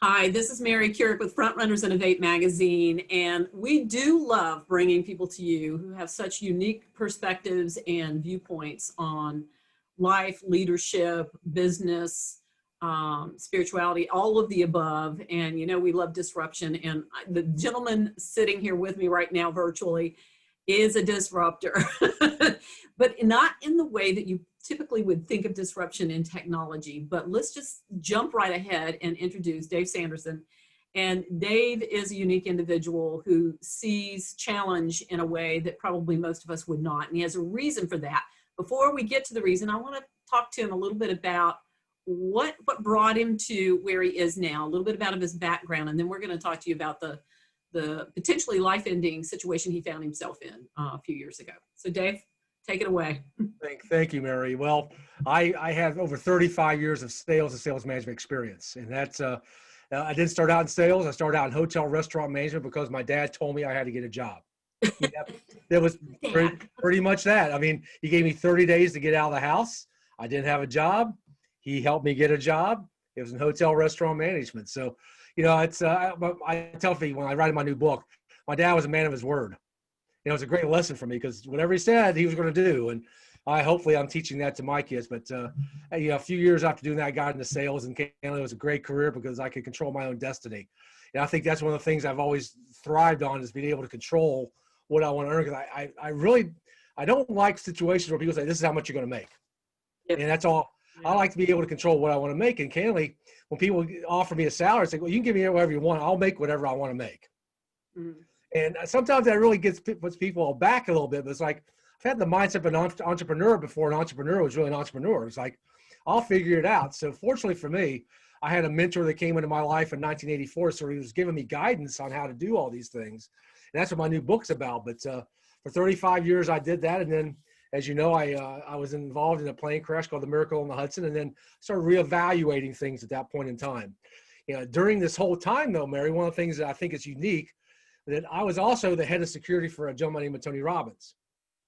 Hi, this is Mary Kurek with Frontrunners Innovate magazine, and we do love bringing people to you who have such unique perspectives and viewpoints on life, leadership, business, spirituality, all of the above. And you know, we love disruption, and the gentleman sitting here with me right now virtually is a disruptor, but not in the way that you typically would think of disruption in technology. But let's just jump right ahead and introduce Dave Sanderson. And Dave is a unique individual who sees challenge in a way that probably most of us would not. And he has a reason for that. Before we get to the reason, I want to talk to him a little bit about what brought him to where he is now, a little bit about his background, and then we're going to talk to you about the potentially life-ending situation he found himself in a few years ago. So Dave, take it away. Thank you, Mary. Well, I have over 35 years of sales and sales management experience. And that's, I didn't start out in sales. I started out in hotel restaurant management because my dad told me I had to get a job. That was pretty much that. I mean, he gave me 30 days to get out of the house. I didn't have a job. He helped me get a job. It was in hotel restaurant management. So, you know, it's, I tell people when I write in my new book, my dad was a man of his word. You know, it's a great lesson for me because whatever he said, he was going to do. And hopefully I'm teaching that to my kids. But, you know, a few years after doing that, I got into sales, and it was a great career because I could control my own destiny. And I think that's one of the things I've always thrived on, is being able to control what I want to earn. Because I don't like situations where people say, this is how much you're going to make. Yep. And that's all. I like to be able to control what I want to make. And candidly, when people offer me a salary, it's like, well, you can give me whatever you want. I'll make whatever I want to make. Mm-hmm. And sometimes that really puts people back a little bit. But it's like, I've had the mindset of an entrepreneur before an entrepreneur was really an entrepreneur. It's like, I'll figure it out. So fortunately for me, I had a mentor that came into my life in 1984. So he was giving me guidance on how to do all these things. And that's what my new book's about. But for 35 years, I did that. And then, as you know, I was involved in a plane crash called the Miracle on the Hudson, and then started reevaluating things at that point in time. You know, during this whole time, though, Mary, one of the things that I think is unique, that I was also the head of security for a gentleman named Tony Robbins.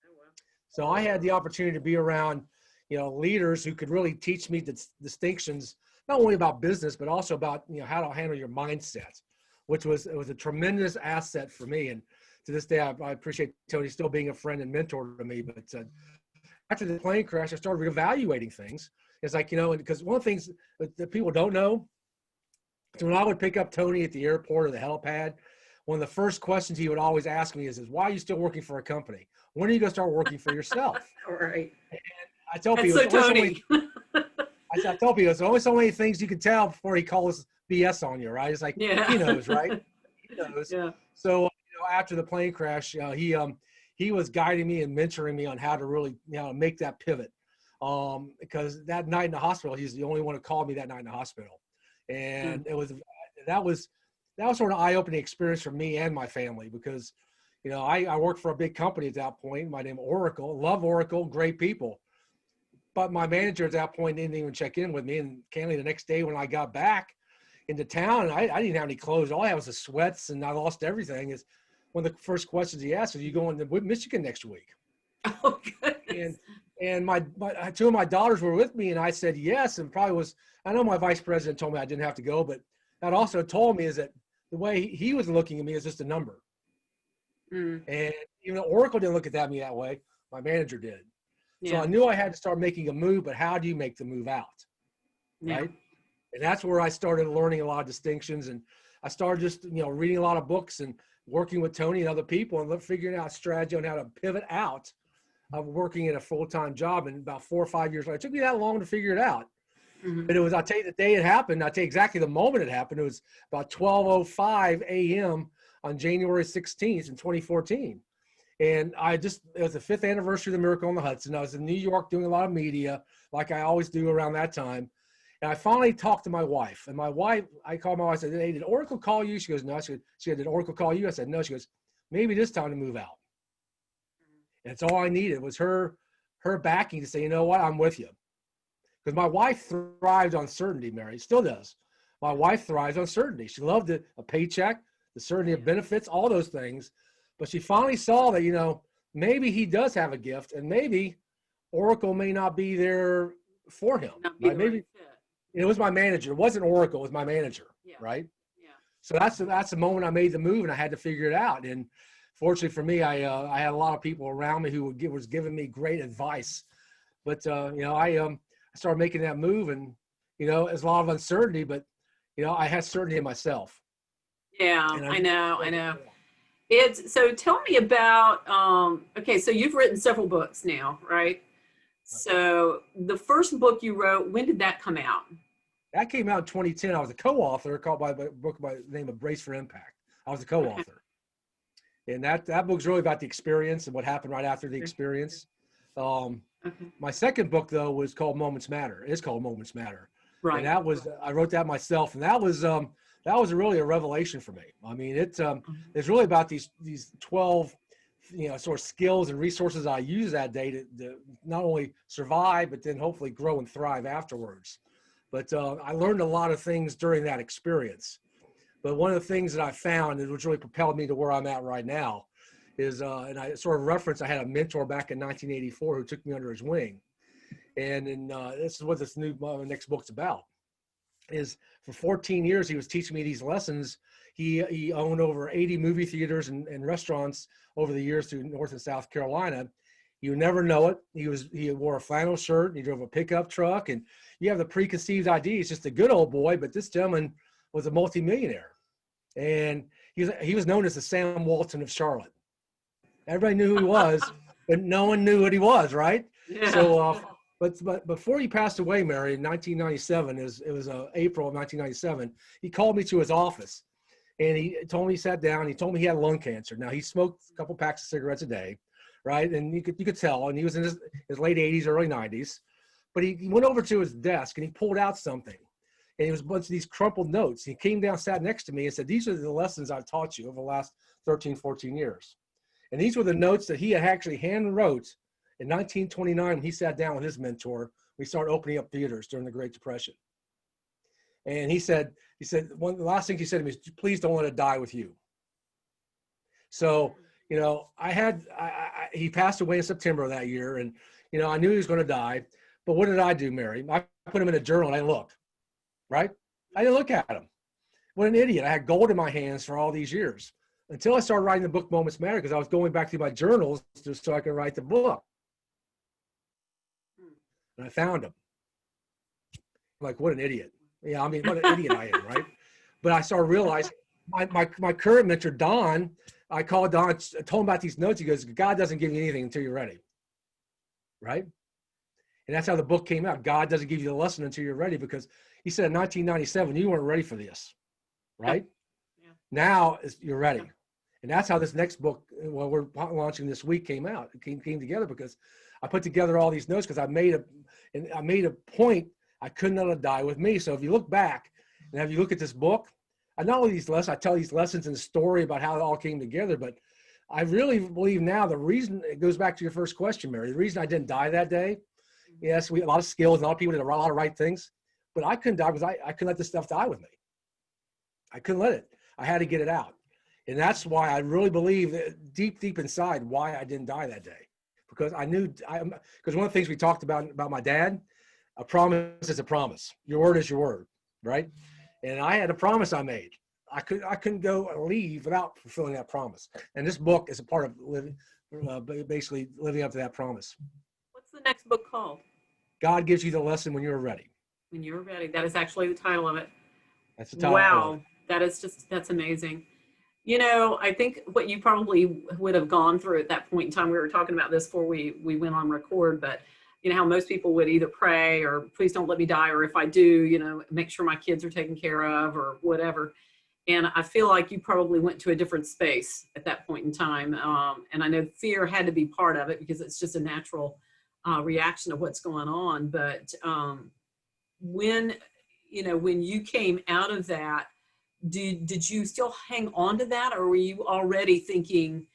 Oh, wow. So I had the opportunity to be around, you know, leaders who could really teach me the distinctions, not only about business, but also about, you know, how to handle your mindset, it was a tremendous asset for me. And to this day, I appreciate Tony still being a friend and mentor to me. But after the plane crash, I started reevaluating things. It's like, you know, because one of the things that people don't know, so when I would pick up Tony at the airport or the helipad, one of the first questions he would always ask me is why are you still working for a company? When are you going to start working for yourself? All right. And I tell people, so Tony. I tell people, there's only so many things you can tell before he calls BS on you, right? It's like, yeah. He knows, right? He knows. Yeah. So, you know, after the plane crash, he was guiding me and mentoring me on how to really, you know, make that pivot. Because that night in the hospital, he's the only one who called me that night in the hospital. And that was sort of an eye-opening experience for me and my family, because, you know, I worked for a big company at that point. My name Oracle, love Oracle, great people. But my manager at that point didn't even check in with me. And candidly, the next day when I got back into town, I didn't have any clothes. All I had was the sweats, and I lost everything. Is one of the first questions he asked, are you going to Michigan next week? Oh, goodness. And my two of my daughters were with me, and I said yes, and probably was, I know my vice president told me I didn't have to go, but that also told me is that the way he was looking at me is just a number. Mm. And even though Oracle didn't look at me that way, my manager did. Yeah. So I knew I had to start making a move, but how do you make the move out? Yeah. Right? And that's where I started learning a lot of distinctions. And I started just, you know, reading a lot of books and working with Tony and other people and figuring out strategy on how to pivot out of working at a full-time job. And about 4 or 5 years later, it took me that long to figure it out. Mm-hmm. But it was, I'll tell you the day it happened. I'll tell you exactly the moment it happened. It was about 12:05 a.m. on January 16th in 2014. And it was the 5th anniversary of the Miracle on the Hudson. I was in New York doing a lot of media, like I always do around that time. And I finally talked to my wife. And my wife, I called my wife, I said, hey, did Oracle call you? She goes, no. She said, did Oracle call you? I said, no. She goes, maybe it is time to move out. And that's all I needed was her backing to say, you know what, I'm with you. Because my wife thrived on certainty, Mary. Still does. My wife thrives on certainty. She loved a paycheck, the certainty of benefits, all those things. But she finally saw that, you know, maybe he does have a gift, and maybe Oracle may not be there for him. Not be right? Maybe, right fit. It was my manager. It wasn't Oracle. It was my manager, Yeah. right? Yeah. So that's the moment I made the move, and I had to figure it out. And fortunately for me, I had a lot of people around me who was giving me great advice. But I started making that move, and there's a lot of uncertainty, but I had certainty in myself. Yeah, And I know, I know. So tell me about, okay, so you've written several books now, right? So the first book you wrote, when did that come out? that came out in 2010. I was a co-author called by a book by the name of Brace for Impact. I was a Okay. co-author. And that book's really about the experience and what happened right after the experience. Okay. My second book, though, was called Moments Matter. It's called Moments Matter. And Right. I wrote that myself. And that was really a revelation for me. I mean, it's really about these 12, sort of skills and resources I use that day to not only survive, but then hopefully grow and thrive afterwards. But I learned a lot of things during that experience. But one of the things that I found, and which really propelled me to where I'm at right now, is, and I sort of referenced, I had a mentor back in 1984 who took me under his wing. And this is what my next book's about, is for 14 years, he was teaching me these lessons. He owned over 80 movie theaters and restaurants over the years through North and South Carolina. You would never know it. He wore a flannel shirt, and he drove a pickup truck, and you have the preconceived idea. He's just a good old boy, but this gentleman was a multimillionaire. And he was known as the Sam Walton of Charlotte. Everybody knew who he was, but no one knew what he was, right? Yeah. So, but before he passed away, Mary, in 1997, it was April of 1997, he called me to his office, and he told me, he sat down, he told me he had lung cancer. Now, he smoked a couple packs of cigarettes a day, right? And you could tell, and he was in his late 80s, early 90s. But he went over to his desk, and he pulled out something. And it was a bunch of these crumpled notes. He came down, sat next to me, and said, "These are the lessons I've taught you over the last 13, 14 years." And these were the notes that he had actually hand wrote in 1929 when he sat down with his mentor. We started opening up theaters during the Great Depression. And he said, one of the last things he said to me is, "Please don't let it die with you." So, he passed away in September of that year, and, I knew he was going to die. But what did I do, Mary? I put him in a journal, and I looked. Right? I didn't look at him. What an idiot. I had gold in my hands for all these years until I started writing the book Moments Matter, because I was going back through my journals just so I could write the book. And I found him. I'm like, what an idiot. Yeah, I mean, what an idiot I am, right? But I started realizing my current mentor, Don, I called Don, told him about these notes. He goes, "God doesn't give you anything until you're ready." Right? And that's how the book came out. God doesn't give you the lesson until you're ready, because he said in 1997, you weren't ready for this, right? Yeah. Now you're ready. Yeah. And that's how this next book, well, we're launching this week, came out. It came together because I put together all these notes, because I made a point I couldn't let it die with me. So if you look back and if you look at this book, I not only these lessons, I tell these lessons in the story about how it all came together, but I really believe now the reason, it goes back to your first question, Mary, the reason I didn't die that day, yes, we had a lot of skills, and a lot of people did a lot of right things, but I couldn't die because I couldn't let this stuff die with me. I couldn't let it. I had to get it out. And that's why I really believe that deep inside why I didn't die that day. Because because one of the things we talked about my dad, a promise is a promise. Your word is your word, right? And I had a promise I made. I couldn't go and leave without fulfilling that promise. And this book is a part of basically living up to that promise. What's the next book called? God gives you the lesson when you're ready. When you're ready. That is actually the title of it. That's the title. Wow. That's amazing. I think what you probably would have gone through at that point in time, we were talking about this before we went on record, but how most people would either pray or please don't let me die, or if I do, make sure my kids are taken care of or whatever. And I feel like you probably went to a different space at that point in time. And I know fear had to be part of it because it's just a natural reaction of what's going on. But when you came out of that, did you still hang on to that, or were you already thinking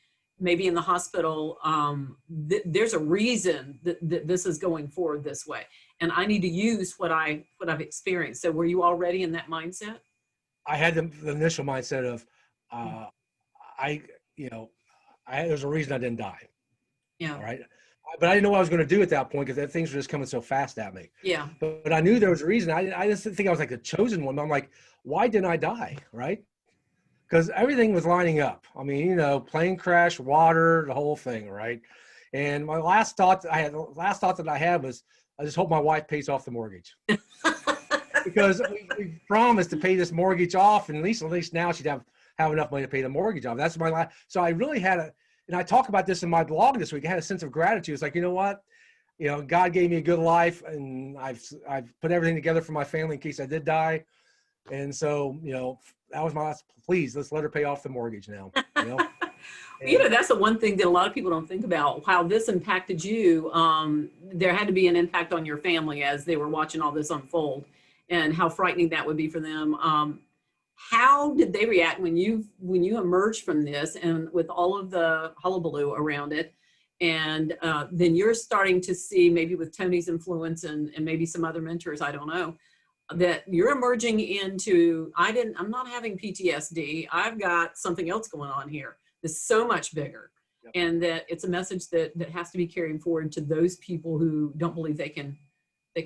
maybe in the hospital, there's a reason that this is going forward this way, and I need to use what I've experienced? So were you already in that mindset? I had the initial mindset of, there's a reason I didn't die. Yeah. All right. but I didn't know what I was going to do at that point because things were just coming so fast at me. Yeah. But I knew there was a reason. I just didn't think I was like the chosen one. I'm like, why didn't I die? Right? Because everything was lining up. I mean, you know, plane crash, water, the whole thing, right? And my last thought that I had was, I just hope my wife pays off the mortgage. Because we promised to pay this mortgage off, and at least now she'd have enough money to pay the mortgage off. That's my last. So I really had and I talk about this in my blog this week. I had a sense of gratitude. It's like, you know what? You know, God gave me a good life, and I've put everything together for my family in case I did die. And so, you know, that was my last. Please, let's let her pay off the mortgage now. You know, You know, that's the one thing that a lot of people don't think about, how this impacted you. There had to be an impact on your family as they were watching all this unfold, and how frightening that would be for them. How did they react when you emerged from this, and with all of the hullabaloo around it? And then you're starting to see, maybe with Tony's influence and maybe some other mentors, I don't know, that you're emerging into, I'm not having PTSD. I've got something else going on here. It's so much bigger. Yep. And that it's a message that has to be carried forward to those people who don't believe they can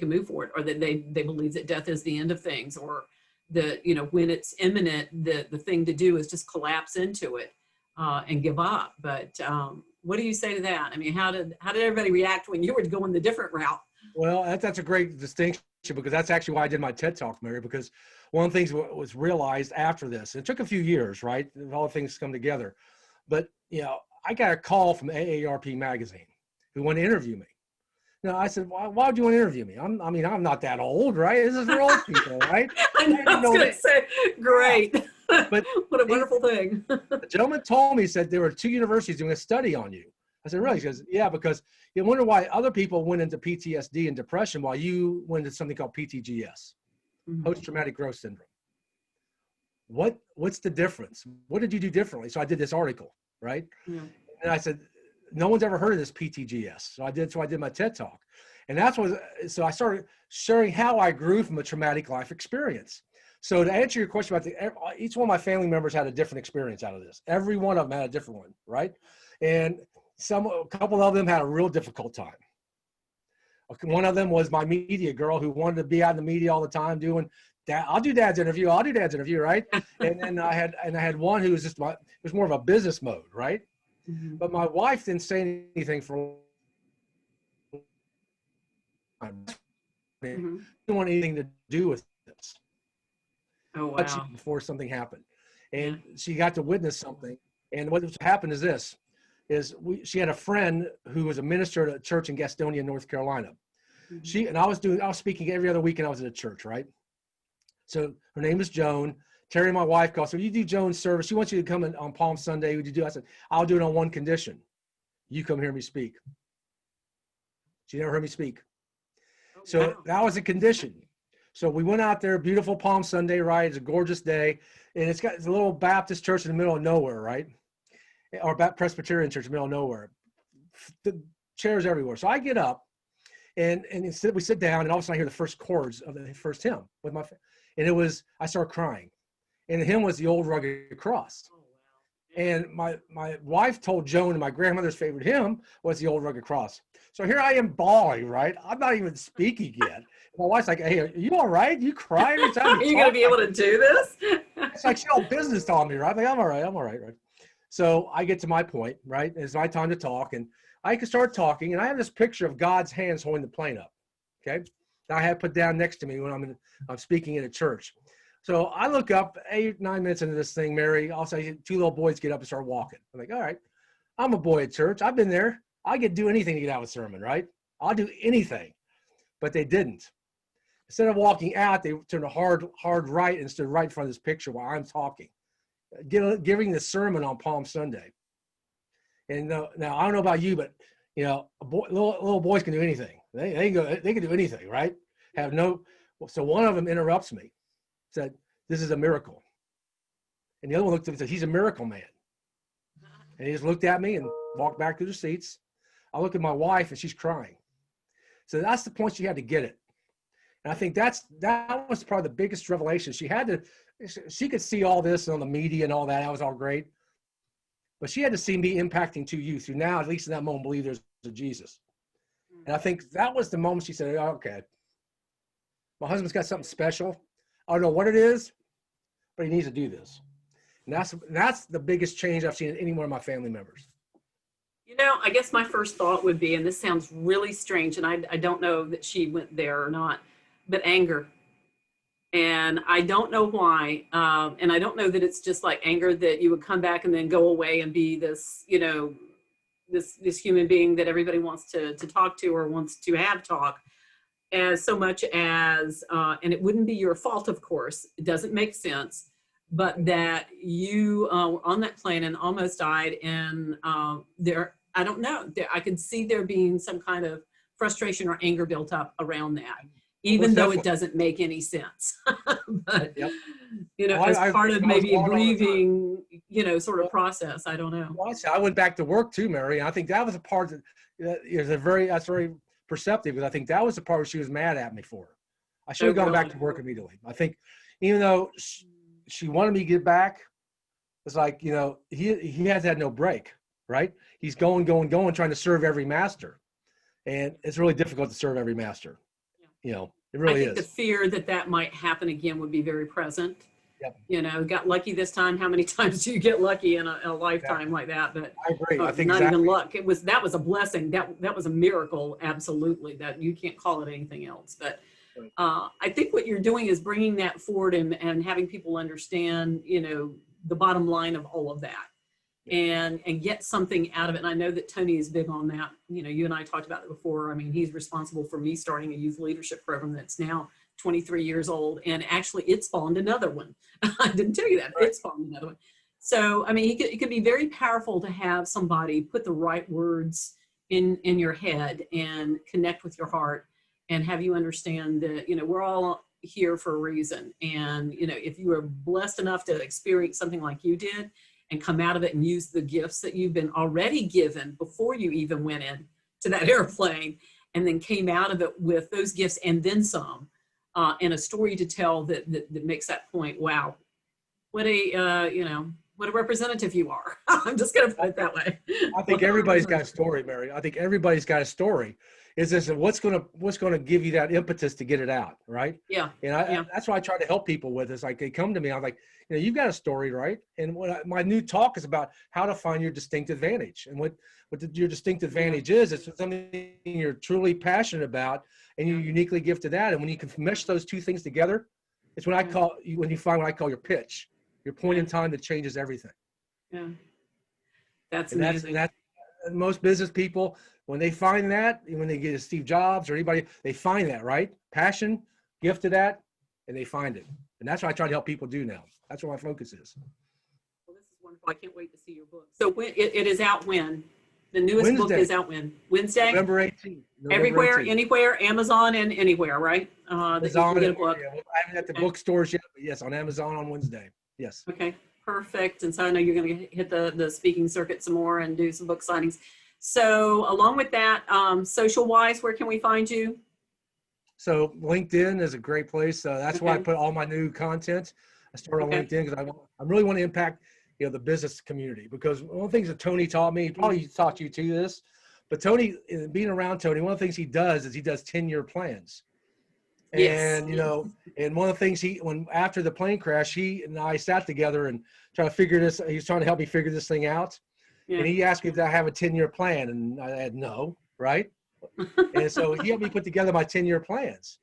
move forward, or that they believe that death is the end of things, or that, you know, when it's imminent, the thing to do is just collapse into it and give up. But what do you say to that? I mean, how did everybody react when you were going the different route? well, that's a great distinction, because that's actually why I did my TED Talk, Mary, because one of the things was realized after this. It took a few years, right? All things come together. But, you know, I got a call from AARP magazine who wanted to interview me. Now, I said, why would you want to interview me? I'm not that old, right? This is for old people, right? I know, I was going to say, great. Yeah. But what a wonderful thing. the gentleman told me, he said, there were 2 universities doing a study on you. I said, really? He goes, yeah, because you wonder why other people went into PTSD and depression while you went into something called PTGS, post-traumatic growth syndrome. What's the difference? What did you do differently? So I did this article, right? Yeah. And I said, no one's ever heard of this PTGS. So I did my TED Talk. And so I started sharing how I grew from a traumatic life experience. So to answer your question about each one of my family members had a different experience out of this. Every one of them had a different one, right? And a couple of them had a real difficult time. One of them was my media girl who wanted to be out in the media all the time doing that. I'll do dad's interview, right? And then I had one who was it was more of a business mode, right? Mm-hmm. But my wife didn't say anything for a time. Mm-hmm. Didn't want anything to do with this. Oh, wow. Before something happened. And she got to witness something. And what happened is this, she had a friend who was a minister at a church in Gastonia, North Carolina. Mm-hmm. I was speaking every other weekend. I was at a church, right? So her name is Joan. Terry, my wife, called. So you do Joan's service. She wants you to come in on Palm Sunday. Would you do? I said, I'll do it on one condition. You come hear me speak. She never heard me speak. Oh, so wow. That was a condition. So we went out there, beautiful Palm Sunday, right? It's a gorgeous day. And it's a little Baptist church in the middle of nowhere, right? Or Presbyterian church in the middle of nowhere. The chairs everywhere. So I get up and we sit down, and all of a sudden I hear the first chords of the first hymn with and I started crying. And the hymn was The Old Rugged Cross. Oh, wow. And my wife told Joan, and my grandmother's favorite hymn was The Old Rugged Cross. So here I am bawling, right? I'm not even speaking yet. My wife's like, hey, are you all right? You cry every time you Are you going to be able to do this? It's like she all business on me, right? I'm like, I'm all right, right? So I get to my point, right? It's my time to talk, and I can start talking, and I have this picture of God's hands holding the plane up, okay? That I have put down next to me when I'm speaking in a church. So I look up 8-9 minutes into this thing, Mary. I'll say 2 little boys get up and start walking. I'm like, all right, I'm a boy at church. I've been there. I could do anything to get out of a sermon, right? I'll do anything. But they didn't. Instead of walking out, they turned a hard right and stood right in front of this picture while I'm talking, giving the sermon on Palm Sunday. And now I don't know about you, but you know, little boys can do anything. They can do anything, right? So one of them interrupts me. Said, this is a miracle. And the other one looked at me and said, he's a miracle man. And he just looked at me and walked back to the seats. I look at my wife and she's crying. So that's the point she had to get it. And I think that was probably the biggest revelation. She could see all this on the media and all that. That was all great. But she had to see me impacting 2 youth who now, at least in that moment, believe there's a Jesus. And I think that was the moment she said, oh, okay, my husband's got something special. I don't know what it is, but he needs to do this. And that's the biggest change I've seen in any one of my family members. You know, I guess my first thought would be, and this sounds really strange, and I don't know that she went there or not, but anger. And I don't know why. And I don't know that it's just like anger that you would come back and then go away and be this, you know, this human being that everybody wants to talk to or wants to have talk, as so much as, and it wouldn't be your fault, of course, it doesn't make sense, but that you were on that plane and almost died. And there, I don't know, I could see there being some kind of frustration or anger built up around that, even though it doesn't make any sense. But, Yep. you know, Well, as part of maybe a grieving, you know, sort of process, I don't know. Well, I went back to work too, Mary. And I think that was a part that is that's very perceptive, because I think that was the part where she was mad at me for. I should have gone back to work immediately. I think even though she wanted me to get back, it's like, you know, he has had no break, right? He's going, trying to serve every master. And it's really difficult to serve every master. You know, it really is. I think the fear that might happen again would be very present. Yep. You know, got lucky this time. How many times do you get lucky in a lifetime like that? But I agree. I think not even luck. That was a blessing. That was a miracle. Absolutely. That you can't call it anything else. But I think what you're doing is bringing that forward and having people understand, you know, the bottom line of all of that. And get something out of it. And I know that Tony is big on that. You know, you and I talked about it before. I mean, he's responsible for me starting a youth leadership program that's now 23 years old. And actually it spawned another one. I didn't tell you that, but it spawned another one. So, I mean, it could be very powerful to have somebody put the right words in your head and connect with your heart and have you understand that, you know, we're all here for a reason. And, you know, if you were blessed enough to experience something like you did, and come out of it and use the gifts that you've been already given before you even went in to that airplane, and then came out of it with those gifts and then some, and a story to tell that makes that point. Wow, what a you know, what a representative you are. I'm just going to put it that way. I think everybody's got a story, Mary. I think everybody's got a story. Is this what's going to give you that impetus to get it out, right? Yeah. And that's what I try to help people with. Is like they come to me, I'm like, you know, you've got a story, right? And my new talk is about how to find your distinct advantage. And what your distinct advantage is, it's something you're truly passionate about, and you're uniquely gifted at. And when you can mesh those two things together, it's when you find what I call your pitch, your point in time that changes everything. Yeah, that's amazing. That's most business people, when they find that, when they get a Steve Jobs or anybody, they find that, right? Passion, gifted at, and they find it. And that's what I try to help people do now. That's where my focus is. Well, this is wonderful. I can't wait to see your book. So when it is out when? The newest Wednesday. book is out when? Wednesday? November 18th. Everywhere, anywhere, Amazon and anywhere, right? Amazon, get a book. Yeah, I haven't at the bookstores yet, but yes, on Amazon on Wednesday. Yes. Okay, perfect. And so I know you're going to hit the speaking circuit some more and do some book signings. So along with that, social-wise, where can we find you? So LinkedIn is a great place. That's where I put all my new content. I started on LinkedIn because I really want to impact, you know, the business community, because one of the things that Tony taught me, he probably taught you to this, but Tony, being around Tony, one of the things he does is he does 10-year plans. And, you know, and one of the things after the plane crash, he and I sat together and tried to figure this, he was trying to help me figure this thing out. Yeah. And he asked me if I have a 10-year plan, and I had no, right? And so he helped me put together my 10-year plans.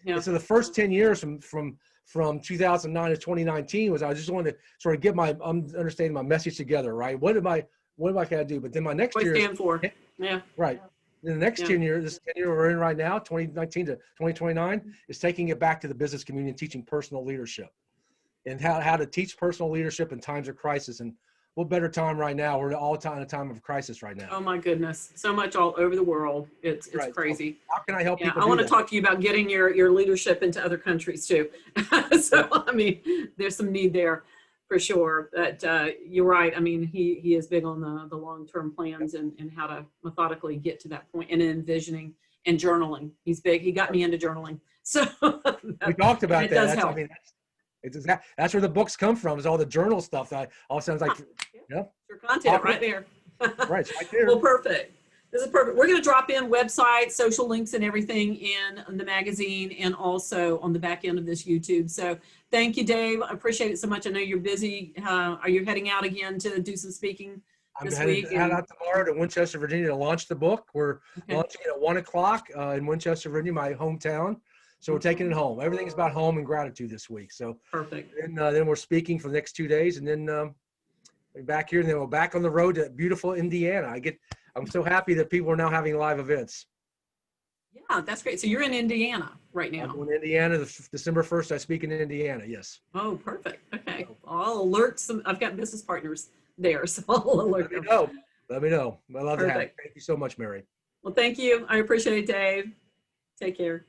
Yeah. And so the first 10 years from 2009 to 2019 was I just wanted to sort of get understanding my message together, right? What am I going to do? But then my next year, stand for? Yeah. Right. In the next 10 years, this 10 year we're in right now, 2019 to 2029, is taking it back to the business community and teaching personal leadership, and how to teach personal leadership in times of crisis. And what better time right now? We're all in a time of crisis right now. Oh my goodness. So much all over the world. It's right. Crazy. So how can I help people? I want to talk to you about getting your leadership into other countries too. So, I mean, there's some need there for sure. But you're right. I mean, he is big on the long-term plans and how to methodically get to that point, and envisioning and journaling. He's big. He got me into journaling. So we talked about that. Does help. That's where the books come from, is all the journal stuff that all sounds like, your content right there. Right, it's right there. Well, perfect. This is perfect. We're going to drop in website, social links, and everything in the magazine and also on the back end of this YouTube. So thank you, Dave. I appreciate it so much. I know you're busy. Are you heading out again to do some speaking this week? Head out tomorrow to Winchester, Virginia to launch the book. We're Okay. launching it at 1 o'clock in Winchester, Virginia, my hometown. So we're taking it home. Everything's about home and gratitude this week. So Perfect. and then we're speaking for the next 2 days, and then back here, and then we're back on the road to beautiful Indiana. I'm so happy that people are now having live events. Yeah, that's great. So you're in Indiana right now. I'm in Indiana, December 1st. I speak in Indiana. Yes. Oh, perfect. Okay. I'll alert some. I've got business partners there, so I'll alert them. Let me know. I love to have it. Perfect. Thank you so much, Mary. Well, thank you. I appreciate it, Dave. Take care.